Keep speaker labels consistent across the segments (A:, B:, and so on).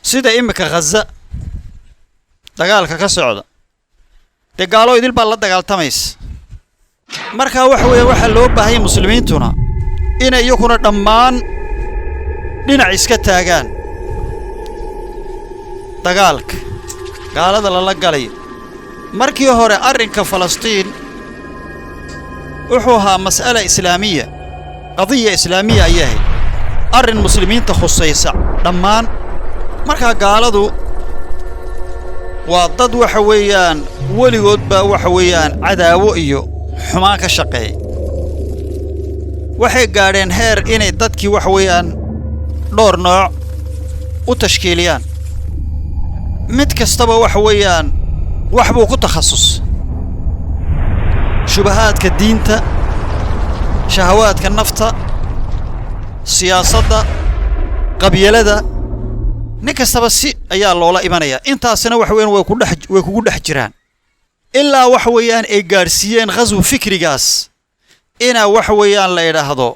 A: sida imika Gaza dagaalka ka socda de gaalo idil baa la dagaaltamaysa marka waxa loo baahay muslimiintuna inay iyaguna dhammaan dhinac iska taagaan dagaalka gaalada la galay markii hore arrinka Falastiin wuxuu ahaa mas'ala islaamiya qadiya islaamiya ayahay arrin muslimiinta khusaysa dhammaan marka gaaladu waa dad waxa weeyaan weligood baa waxa weeyaan cadaawo iyo xumaan ka shaqeey waxay gaadheen heer inay dadkii waxa weeyaan dhowr nooc u tashkiiliyaan mid kastaba waxa weeyaan wax buu ku takhasus shubahaadka diinta shahawaadka nafta siyaasadda qabyalada nin kastaba si ayaa loola imanaya intaasina wax weyn way kugu dhex jiraan ilaa wax weeyaan ay gaarsiiyeen qasw fikrigaas ina wax weeyaan la yiraahdo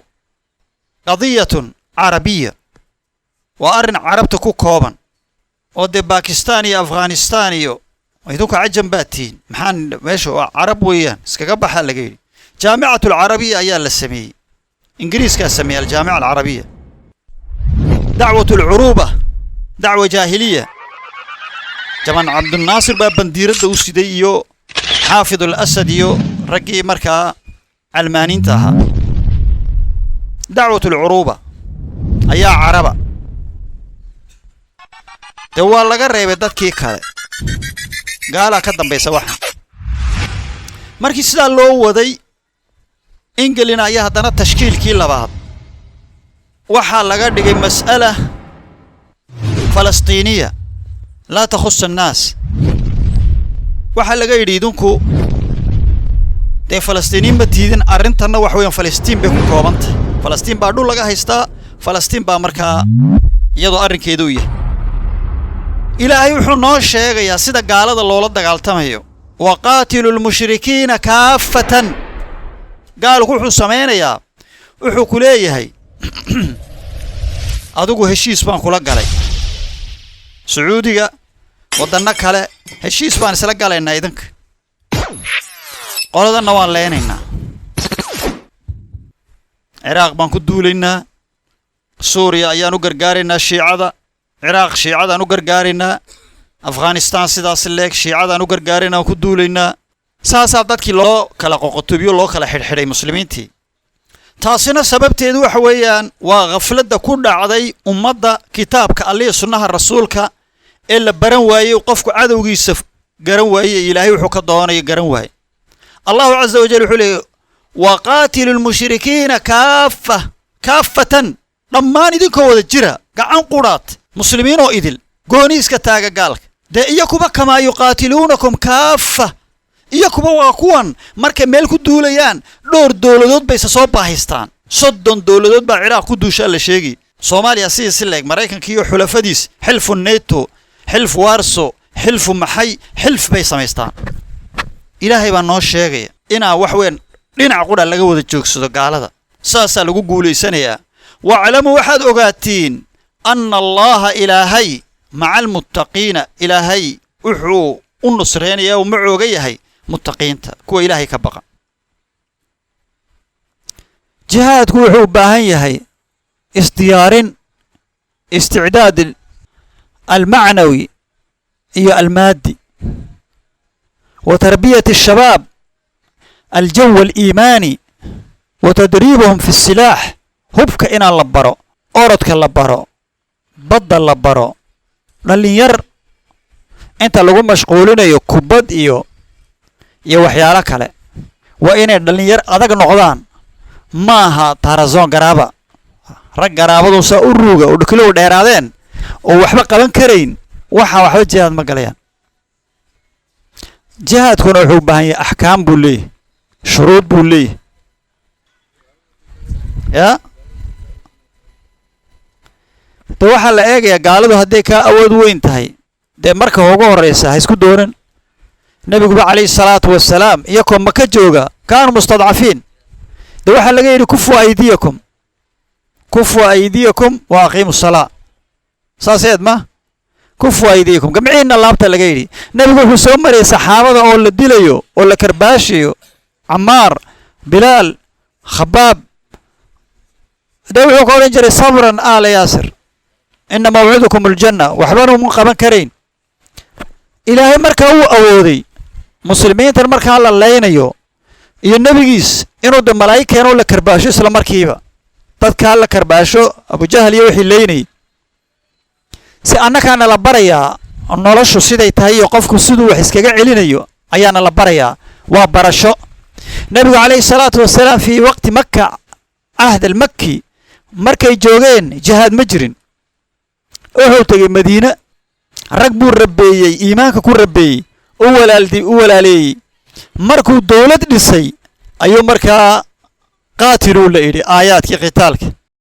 A: qadiyatun arabiya waa arrin carabta ku kooban oo de Pakistan iyo Afghanistan iyo idinku cajam baatiin maxaan meesha carab weeyaan iskaga baxa laga yiri jaamicatul arabiya ayaa la sameeyay ingiriiska sameeyay jaamica arabiya dacwatul uruba dacwa jahiliya jaman abd الناصر baa bandiirada u siday iyo حافظ الأسد iyo ragii markaa almaaniinta ahaa dacwatul uruba ayaa caraba de waa laga reebay dadkii kale gaala ka dambaysa waxa markii sida loo waday Ingilina ayaa hadana tashkiilkii labaad waxa laga dhigay mas'ala Falastiiniya la takhus الناس waxa laga yiri idinku de Falastiiniin ma tiidin arintana wax weyn Falastiin bay ku koobantay Falastiin baa dhul laga haystaa Falastiin baa markaa iyadoo arrinkeedu yahay ilaahay wuxuu noo sheegayaa sida gaalada loola dagaaltamayo waqaatilul mushrikiina kaafatan gaalku wuxuu sameynayaa wuxuu ku leeyahay adigu heshiis baan kula galay Sacuudiga wadana kale heshiis baan isla galaynaa idinka qoladana waan leenaynaa Iraq baan ku duulaynaa Suuriya ayaan u gargaaraynaa Shiicada Iraq Shiicada aan u gargaaraynaa Afghanistan sidaas leeg Shiicada aan u gargaaraynaa ku duulaynaa saasa dadkii loo kala qoqotobiyo loo kala xirxiray muslimiintii taasina sababteedu waxa weeyaan waa qaflada ku dhacday ummadda kitaabka Alle sunnaha rasuulka ee la baran waayay qofku cadawgiisa garan waayay ilaahay wuxuu ka doonay garan waayay Allahu azza wa jalla wuxuu leeyahay waqaatilul mushrikiina kaafatan dhammaan idinkoo wada jira gacan quraat muslimiin oo idil gooni iska taaga gaalka de iyakuba kama yuqaatiluunakum kaafa iyakuba waa kuwan markay meel ku duulayaan dhowr dawladood bay soo baahistaan 30 dawladood baa Iraq ku duusha la sheegi Soomaaliya si leeg Mareykanka iyo xulafadiis xilfu NATO xilf warso xilfu maxay xilf bay sameystaan ilaahay baa noo sheegay ina wax weyn dhinac qura laga wada joogsado gaalada saasa lagu guuleysanayaa wa'lamu waxaad ogaatiin anna allaha ilaahay ma'al muttaqiina ilaahay wuxuu u nusreenayaa oo macooga yahay muttaqiinta kuwa ilaahay ka baqa jihaadku wuxuu baahan yahay isdiyaarin استعداد المعنوي هي المادي وتربية الشباب الجو الإيماني وتدريبهم في السلاح هبك إنا اللبرو أوردك اللبرو بد اللبرو للي ير انت لغو مشغولين يو كباد يو وحيالك هلا وإنا للي ير أداك نقضان ماها تارزون قرابة رق قرابة دوسا أروغا ودكلو ديرادين ووحبا قبان كرين وحبا جهاد مقاليان جهاد كون وحبا هي أحكام بوليه شروط بوليه يا تو waxa la eegaya gaaladu haday ka awood weyn tahay de marka ugu horeysa ha isku dooran nabiga kaleey salaatu wasalaam iyako maka jooga kaan mustadcafiin de waxa laga yiri kufu aydiyakum wa aqiimus salaa saaseed ma كفوا أيديكم جمعين الله بتلاقيني نبي حسوم مري صحابة أو الدليو ولا كرباشيو عمار بلال خباب دوعوا قولين جري صبرا آل ياسر إن موعدكم الجنة وحبانوا من قبل كرين إلهي مركا هو أودي مسلمين تر مركا الله لينيو iyo nabigiis inuu de malaa'ikeen la karbaasho isla markiiba dadka la karbaasho Abu Jahl iyo wixii leeynay si annakaana la barayaa noloshu siday tahay iyo qofku siduu wax iskaga celinayo ayaana la barayaa waa barasho nabiga kaleey salaatu wasalaam fi waqti makka ahd al-makki markay joogeen jihaad ma jirin wuxuu tagay madiina rag buu rabbeeyay iimaanka ku rabbeeyay oo walaalay markuu dawlad dhisay ayuu markaa qaatiluu la yiri aayaadkii qitaalka